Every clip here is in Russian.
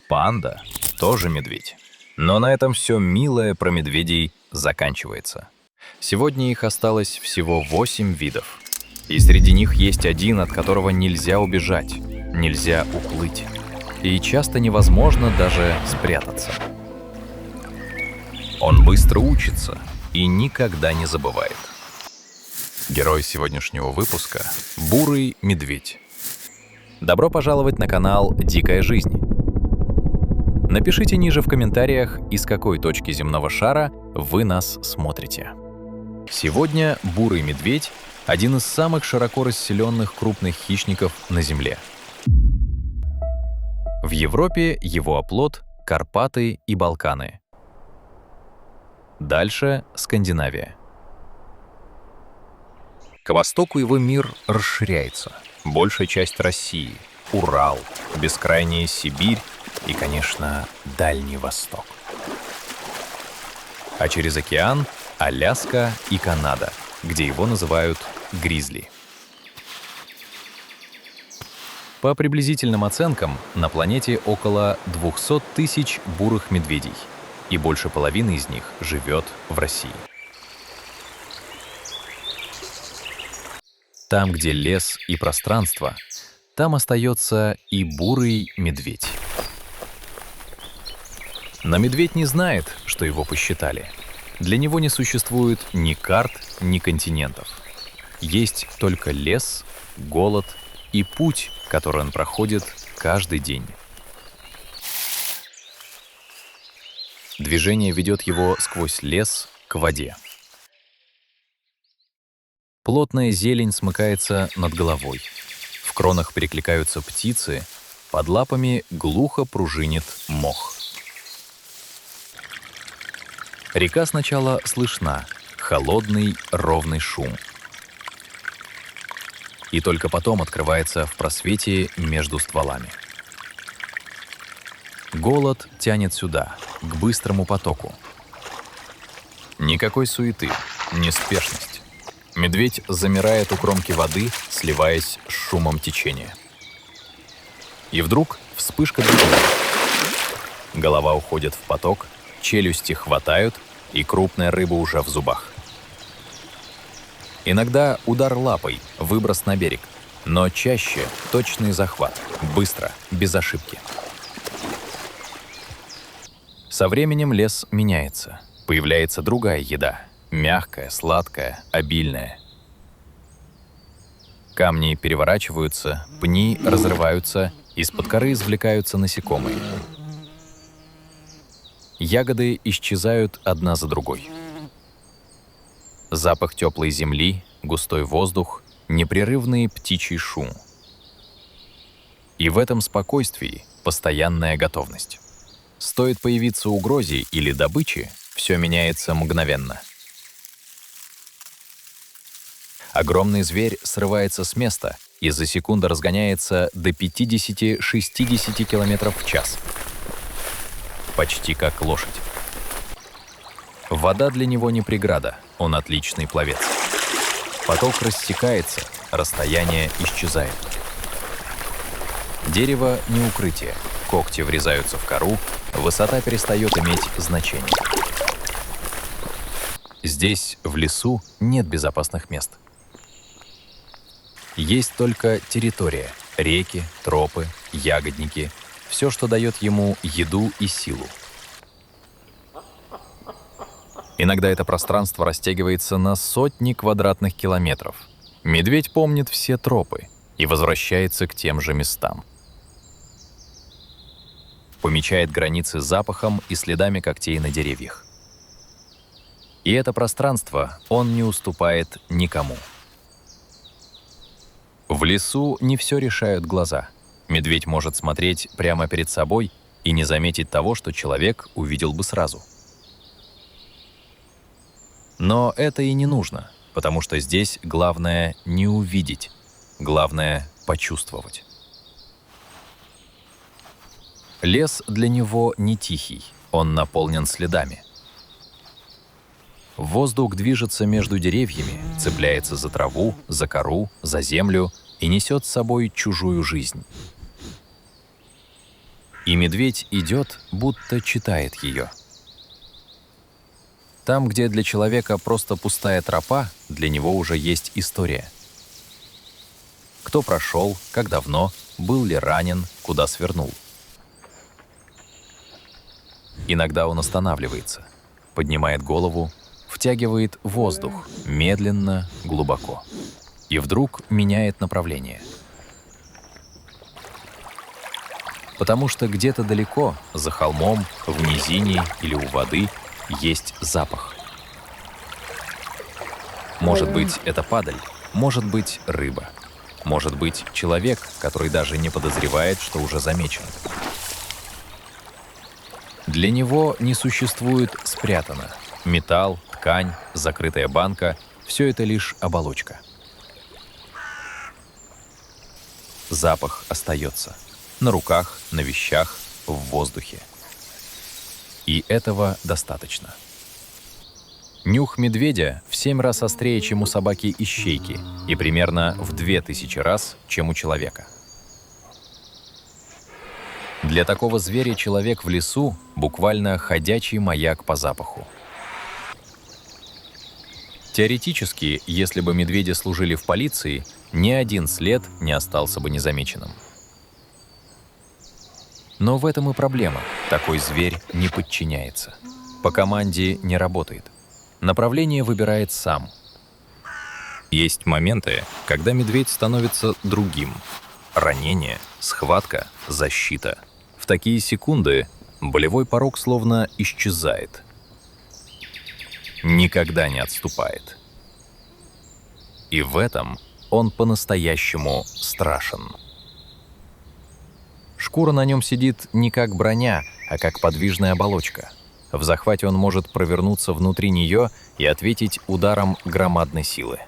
Панда тоже медведь. Но на этом все милое про медведей заканчивается. Сегодня их осталось всего 8 видов. И среди них есть один, от которого нельзя убежать, нельзя уплыть. И часто невозможно даже спрятаться. Он быстро учится и никогда не забывает. Герой сегодняшнего выпуска — бурый медведь. Добро пожаловать на канал «Дикая жизнь». Напишите ниже в комментариях, из какой точки земного шара вы нас смотрите. Сегодня бурый медведь — один из самых широко расселенных крупных хищников на Земле. В Европе его оплот — Карпаты и Балканы. Дальше — Скандинавия. К востоку его мир расширяется. Большая часть России, Урал, бескрайняя Сибирь и, конечно, Дальний Восток. А через океан — Аляска и Канада, где его называют гризли. По приблизительным оценкам, на планете около 200 тысяч бурых медведей, и больше половины из них живет в России. Там, где лес и пространство, там остается и бурый медведь. Но медведь не знает, что его посчитали. Для него не существует ни карт, ни континентов. Есть только лес, голод и путь, который он проходит каждый день. Движение ведет его сквозь лес к воде. Плотная зелень смыкается над головой. В кронах перекликаются птицы, под лапами глухо пружинит мох. Река сначала слышна, холодный ровный шум. И только потом открывается в просвете между стволами. Голод тянет сюда, к быстрому потоку. Никакой суеты, неспешность. Медведь замирает у кромки воды, сливаясь с шумом течения. И вдруг вспышка движения. Голова уходит в поток, челюсти хватают, и крупная рыба уже в зубах. Иногда удар лапой, выброс на берег, но чаще точный захват, быстро, без ошибки. Со временем лес меняется, появляется другая еда. Мягкая, сладкая, обильная. Камни переворачиваются, пни разрываются, из-под коры извлекаются насекомые. Ягоды исчезают одна за другой. Запах теплой земли, густой воздух, непрерывный птичий шум. И в этом спокойствии постоянная готовность. Стоит появиться угрозе или добыче, все меняется мгновенно. Огромный зверь срывается с места и за секунду разгоняется до 50-60 км в час. Почти как лошадь. Вода для него не преграда, он отличный пловец. Поток рассекается, расстояние исчезает. Дерево — не укрытие, когти врезаются в кору, высота перестает иметь значение. Здесь, в лесу, нет безопасных мест. Есть только территория, реки, тропы, ягодники, все, что дает ему еду и силу. Иногда это пространство растягивается на сотни квадратных километров. Медведь помнит все тропы и возвращается к тем же местам. Помечает границы запахом и следами когтей на деревьях. И это пространство он не уступает никому. В лесу не все решают глаза. Медведь может смотреть прямо перед собой и не заметить того, что человек увидел бы сразу. Но это и не нужно, потому что здесь главное не увидеть, главное почувствовать. Лес для него не тихий, он наполнен следами. Воздух движется между деревьями, цепляется за траву, за кору, за землю и несет с собой чужую жизнь. И медведь идет, будто читает ее. Там, где для человека просто пустая тропа, для него уже есть история. Кто прошел, как давно, был ли ранен, куда свернул. Иногда он останавливается, поднимает голову, втягивает воздух, медленно, глубоко. И вдруг меняет направление. Потому что где-то далеко, за холмом, в низине или у воды, есть запах. Может быть, это падаль, может быть, рыба, может быть, человек, который даже не подозревает, что уже замечен. Для него не существует спрятано. Металл, ткань, закрытая банка — все это лишь оболочка. Запах остается. На руках, на вещах, в воздухе. И этого достаточно. Нюх медведя в 7 раз острее, чем у собаки-ищейки, и примерно в 2000 раз, чем у человека. Для такого зверя человек в лесу буквально ходячий маяк по запаху. Теоретически, если бы медведи служили в полиции, ни один след не остался бы незамеченным. Но в этом и проблема. Такой зверь не подчиняется. По команде не работает. Направление выбирает сам. Есть моменты, когда медведь становится другим. Ранение, схватка, защита. В такие секунды болевой порог словно исчезает. Никогда не отступает. И в этом он по-настоящему страшен. Шкура на нем сидит не как броня, а как подвижная оболочка. В захвате он может провернуться внутри нее и ответить ударом громадной силы.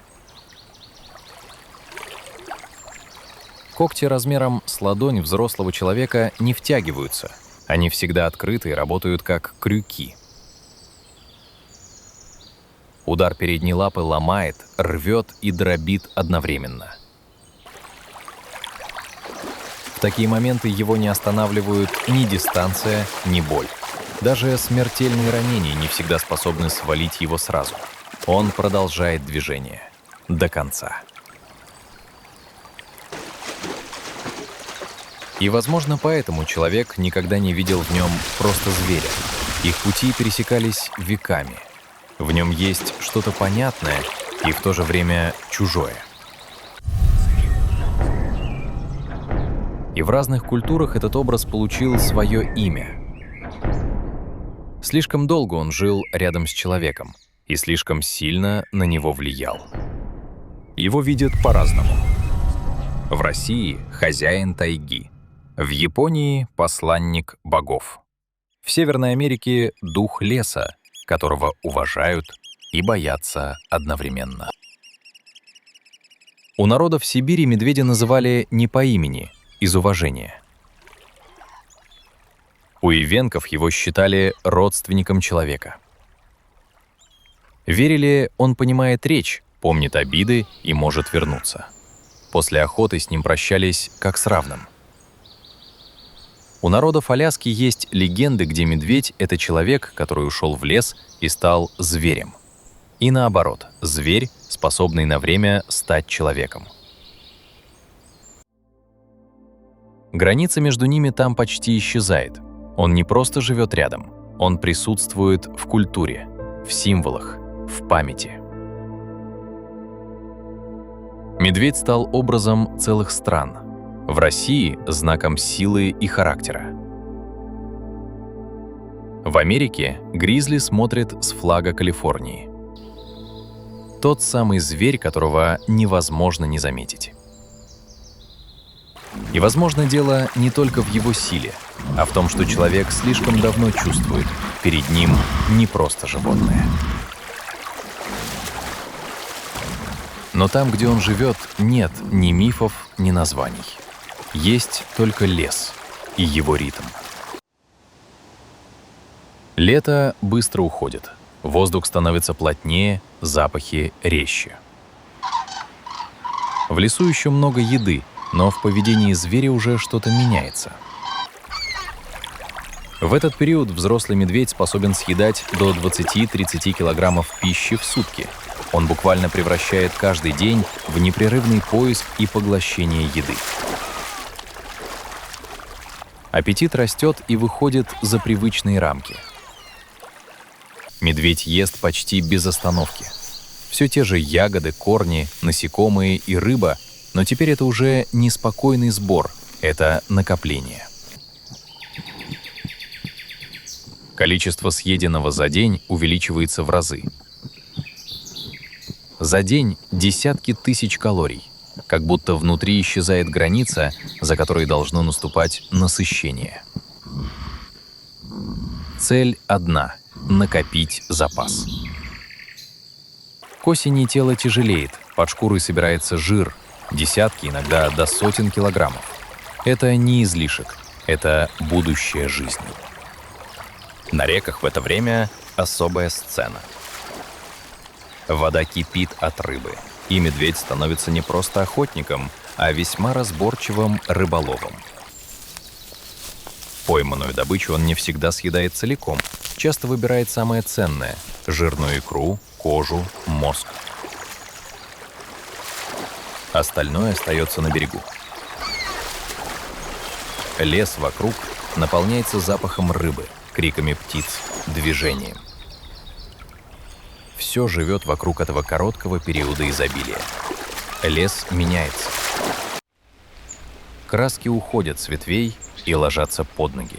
Когти размером с ладонь взрослого человека не втягиваются. Они всегда открыты и работают как крюки. Удар передней лапы ломает, рвет и дробит одновременно. В такие моменты его не останавливают ни дистанция, ни боль. Даже смертельные ранения не всегда способны свалить его сразу. Он продолжает движение до конца. И, возможно, поэтому человек никогда не видел в нем просто зверя. Их пути пересекались веками. В нем есть что-то понятное и в то же время чужое. И в разных культурах этот образ получил свое имя. Слишком долго он жил рядом с человеком и слишком сильно на него влиял. Его видят по-разному. В России — хозяин тайги. В Японии — посланник богов. В Северной Америке — дух леса, которого уважают и боятся одновременно. У народов Сибири медведя называли не по имени, из уважения. У ивенков его считали родственником человека. Верили, он понимает речь, помнит обиды и может вернуться. После охоты с ним прощались как с равным. У народов Аляски есть легенды, где медведь — это человек, который ушел в лес и стал зверем. И наоборот, зверь, способный на время стать человеком. Граница между ними там почти исчезает. Он не просто живет рядом, он присутствует в культуре, в символах, в памяти. Медведь стал образом целых стран. В России — знаком силы и характера. В Америке гризли смотрит с флага Калифорнии. Тот самый зверь, которого невозможно не заметить. И, возможно, дело не только в его силе, а в том, что человек слишком давно чувствует, перед ним не просто животное. Но там, где он живет, нет ни мифов, ни названий. Есть только лес и его ритм. Лето быстро уходит. Воздух становится плотнее, запахи резче. В лесу еще много еды, но в поведении зверя уже что-то меняется. В этот период взрослый медведь способен съедать до 20-30 килограммов пищи в сутки. Он буквально превращает каждый день в непрерывный поиск и поглощение еды. Аппетит растет и выходит за привычные рамки. Медведь ест почти без остановки. Все те же ягоды, корни, насекомые и рыба, но теперь это уже не спокойный сбор, это накопление. Количество съеденного за день увеличивается в разы. За день десятки тысяч калорий, как будто внутри исчезает граница, за которой должно наступать насыщение. Цель одна — накопить запас. К осени тело тяжелеет, под шкурой собирается жир, десятки, иногда до сотен килограммов. Это не излишек, это будущее жизни. На реках в это время особая сцена. Вода кипит от рыбы, и медведь становится не просто охотником, а весьма разборчивым рыболовом. Пойманную добычу он не всегда съедает целиком, часто выбирает самое ценное – жирную икру, кожу, мозг. Остальное остается на берегу. Лес вокруг наполняется запахом рыбы, криками птиц, движением. Все живет вокруг этого короткого периода изобилия. Лес меняется. Краски уходят с ветвей и ложатся под ноги.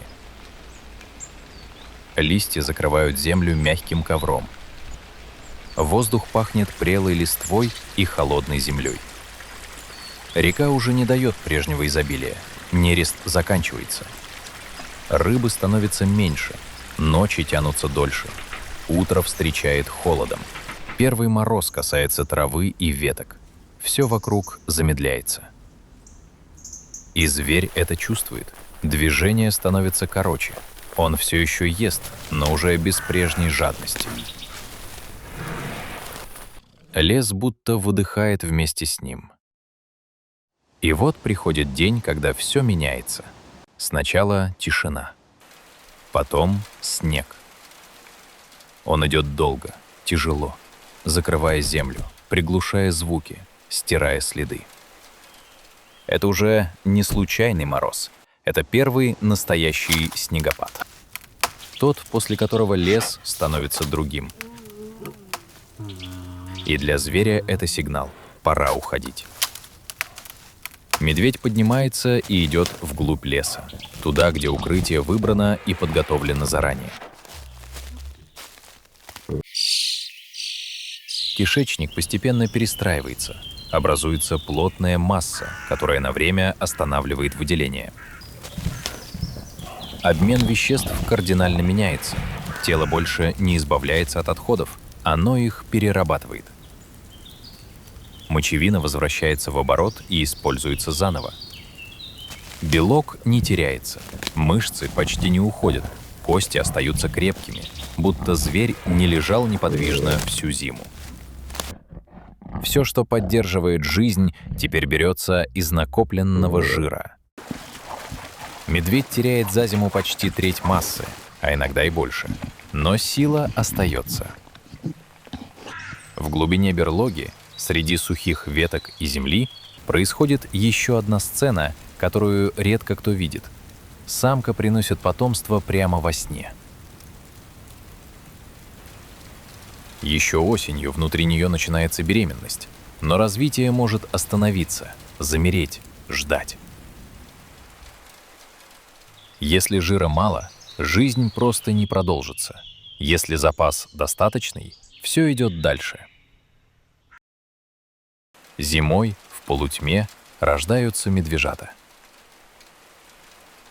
Листья закрывают землю мягким ковром. Воздух пахнет прелой листвой и холодной землей. Река уже не дает прежнего изобилия. Нерест заканчивается. Рыбы становится меньше, ночи тянутся дольше. Утро встречает холодом. Первый мороз касается травы и веток. Все вокруг замедляется. И зверь это чувствует. Движение становится короче. Он все еще ест, но уже без прежней жадности. Лес будто выдыхает вместе с ним. И вот приходит день, когда все меняется. Сначала тишина, потом снег. Он идет долго, тяжело, закрывая землю, приглушая звуки, стирая следы. Это уже не случайный мороз. Это первый настоящий снегопад. Тот, после которого лес становится другим. И для зверя это сигнал. Пора уходить. Медведь поднимается и идет вглубь леса, туда, где укрытие выбрано и подготовлено заранее. Кишечник постепенно перестраивается, образуется плотная масса, которая на время останавливает выделение. Обмен веществ кардинально меняется. Тело больше не избавляется от отходов, оно их перерабатывает. Мочевина возвращается в оборот и используется заново. Белок не теряется, мышцы почти не уходят, кости остаются крепкими, будто зверь не лежал неподвижно всю зиму. Все, что поддерживает жизнь, теперь берется из накопленного жира. Медведь теряет за зиму почти треть массы, а иногда и больше. Но сила остается. В глубине берлоги, среди сухих веток и земли, происходит еще одна сцена, которую редко кто видит. Самка приносит потомство прямо во сне. Еще осенью внутри нее начинается беременность, но развитие может остановиться, замереть, ждать. Если жира мало, жизнь просто не продолжится. Если запас достаточный, все идет дальше. Зимой в полутьме рождаются медвежата.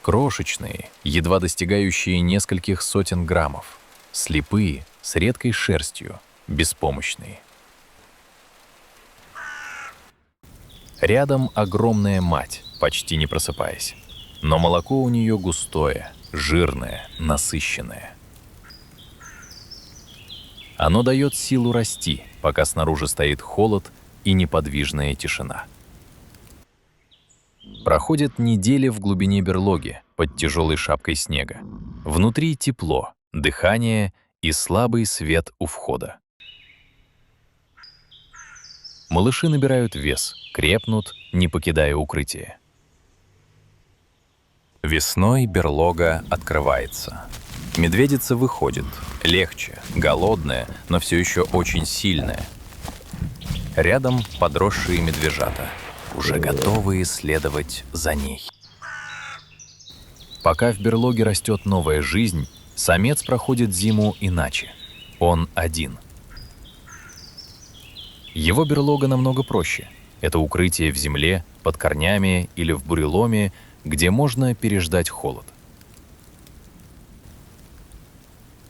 Крошечные, едва достигающие нескольких сотен граммов, слепые, с редкой шерстью, беспомощные. Рядом огромная мать, почти не просыпаясь. Но молоко у нее густое, жирное, насыщенное. Оно дает силу расти, пока снаружи стоит холод и неподвижная тишина. Проходят недели в глубине берлоги под тяжелой шапкой снега. Внутри тепло, дыхание и слабый свет у входа. Малыши набирают вес, крепнут, не покидая укрытие. Весной берлога открывается. Медведица выходит, легче, голодная, но все еще очень сильная. Рядом подросшие медвежата, уже готовые следовать за ней. Пока в берлоге растет новая жизнь, самец проходит зиму иначе. Он один. Его берлога намного проще. Это укрытие в земле, под корнями или в буреломе, где можно переждать холод.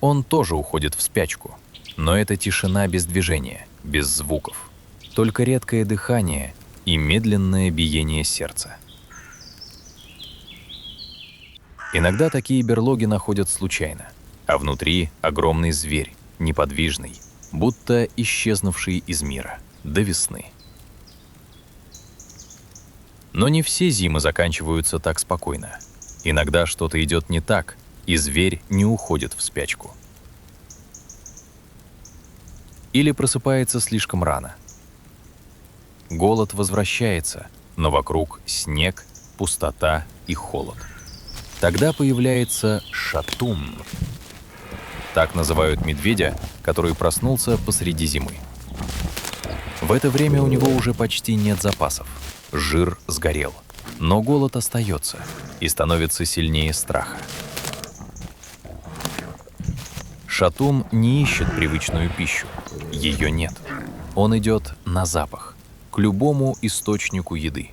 Он тоже уходит в спячку, но это тишина без движения, без звуков. Только редкое дыхание и медленное биение сердца. Иногда такие берлоги находят случайно, а внутри огромный зверь, неподвижный, будто исчезнувший из мира до весны. Но не все зимы заканчиваются так спокойно. Иногда что-то идет не так, и зверь не уходит в спячку. Или просыпается слишком рано. Голод возвращается, но вокруг снег, пустота и холод. Тогда появляется шатун. Так называют медведя, который проснулся посреди зимы. В это время у него уже почти нет запасов. Жир сгорел, но голод остается и становится сильнее страха. Шатун не ищет привычную пищу, ее нет. Он идет на запах, к любому источнику еды.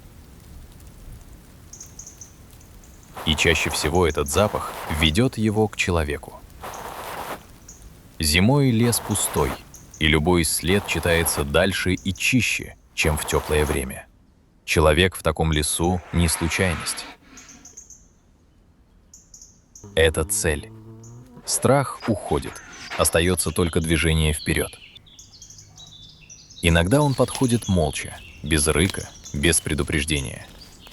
И чаще всего этот запах ведет его к человеку. Зимой лес пустой, и любой след читается дальше и чище, чем в теплое время. Человек в таком лесу не случайность. Это цель. Страх уходит, остается только движение вперед. Иногда он подходит молча, без рыка, без предупреждения.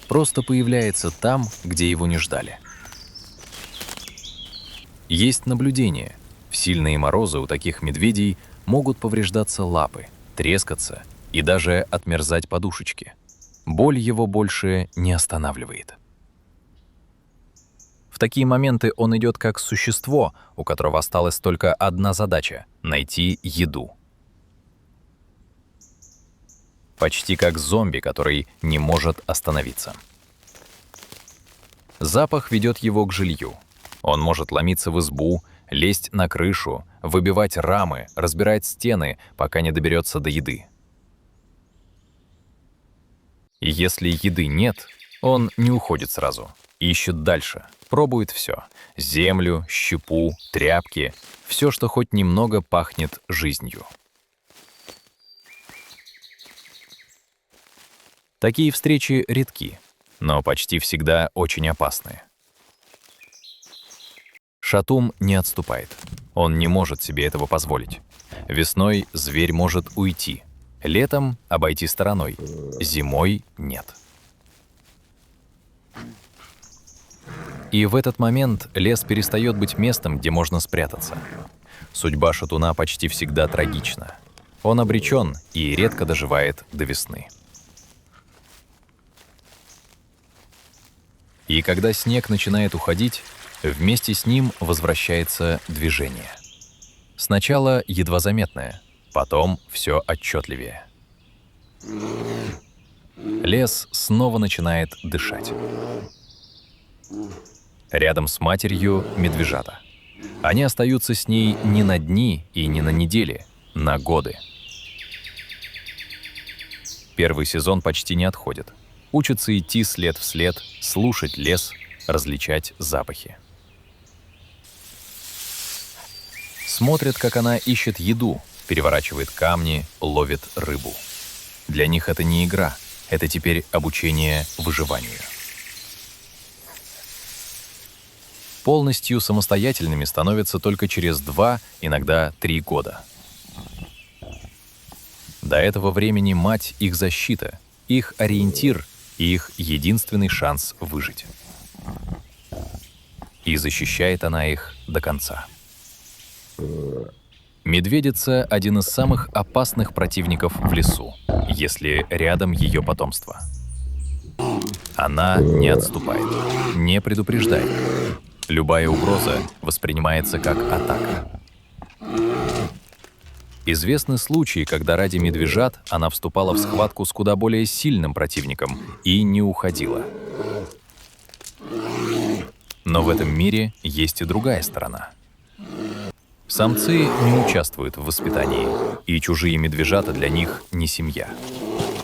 Просто появляется там, где его не ждали. Есть наблюдение. В сильные морозы у таких медведей могут повреждаться лапы, трескаться и даже отмерзать подушечки. Боль его больше не останавливает. В такие моменты он идет как существо, у которого осталась только одна задача — найти еду. Почти как зомби, который не может остановиться. Запах ведет его к жилью. Он может ломиться в избу, лезть на крышу, выбивать рамы, разбирать стены, пока не доберется до еды. И если еды нет, он не уходит сразу, ищет дальше, пробует все — землю, щепу, тряпки, все, что хоть немного пахнет жизнью. Такие встречи редки, но почти всегда очень опасные. Шатун не отступает. Он не может себе этого позволить. Весной зверь может уйти, летом обойти стороной, зимой нет. И в этот момент лес перестает быть местом, где можно спрятаться. Судьба шатуна почти всегда трагична. Он обречен и редко доживает до весны. И когда снег начинает уходить, вместе с ним возвращается движение. Сначала едва заметное, потом все отчетливее. Лес снова начинает дышать. Рядом с матерью медвежата. Они остаются с ней не на дни и не на недели, на годы. Первый сезон почти не отходит. Учатся идти след в след, слушать лес, различать запахи. Смотрят, как она ищет еду, переворачивает камни, ловит рыбу. Для них это не игра, это теперь обучение выживанию. Полностью самостоятельными становятся только через 2, иногда 3 года. До этого времени мать — их защита, их ориентир и их единственный шанс выжить. и защищает она их до конца. Медведица – один из самых опасных противников в лесу, если рядом ее потомство. Она не отступает, не предупреждает. Любая угроза воспринимается как атака. Известны случаи, когда ради медвежат она вступала в схватку с куда более сильным противником и не уходила. Но в этом мире есть и другая сторона. Самцы не участвуют в воспитании, и чужие медвежата для них не семья.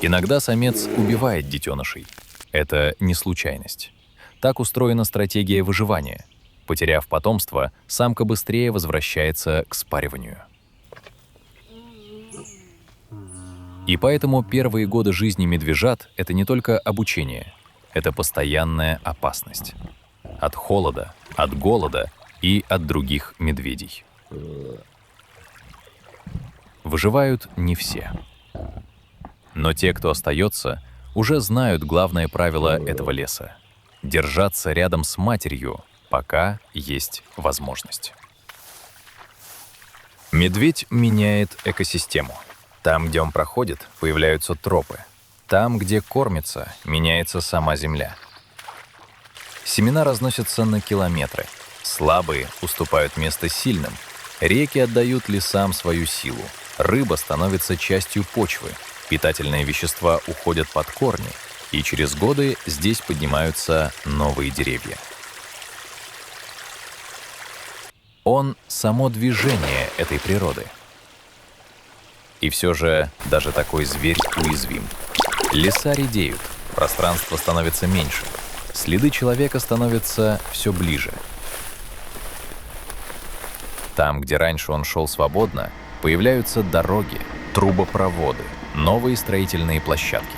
Иногда самец убивает детенышей. Это не случайность. Так устроена стратегия выживания. Потеряв потомство, самка быстрее возвращается к спариванию. И поэтому первые годы жизни медвежат — это не только обучение, это постоянная опасность. От холода, от голода и от других медведей. Выживают не все. Но те, кто остается, уже знают главное правило этого леса — держаться рядом с матерью, пока есть возможность. Медведь меняет экосистему. Там, где он проходит, появляются тропы. Там, где кормится, меняется сама земля. Семена разносятся на километры. Слабые уступают место сильным. Реки отдают лесам свою силу. Рыба становится частью почвы. Питательные вещества уходят под корни, и через годы здесь поднимаются новые деревья. Он — само движение этой природы. И все же даже такой зверь уязвим. Леса редеют, пространство становится меньше, следы человека становятся все ближе. Там, где раньше он шел свободно, появляются дороги, трубопроводы, новые строительные площадки.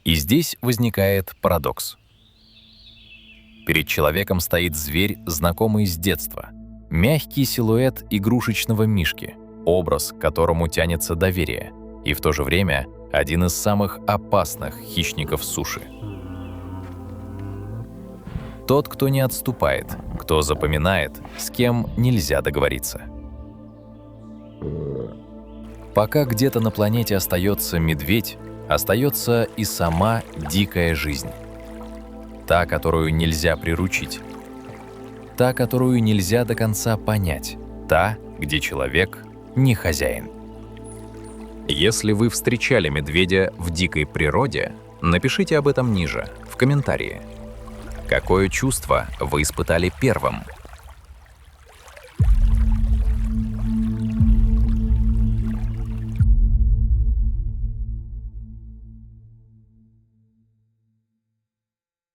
И здесь возникает парадокс. Перед человеком стоит зверь, знакомый с детства. Мягкий силуэт игрушечного мишки, образ, к которому тянется доверие, и в то же время один из самых опасных хищников суши. Тот, кто не отступает, кто запоминает, с кем нельзя договориться. Пока где-то на планете остается медведь, остается и сама дикая жизнь. Та, которую нельзя приручить. Та, которую нельзя до конца понять. Та, где человек не хозяин. Если вы встречали медведя в дикой природе, напишите об этом ниже, в комментарии. Какое чувство вы испытали первым?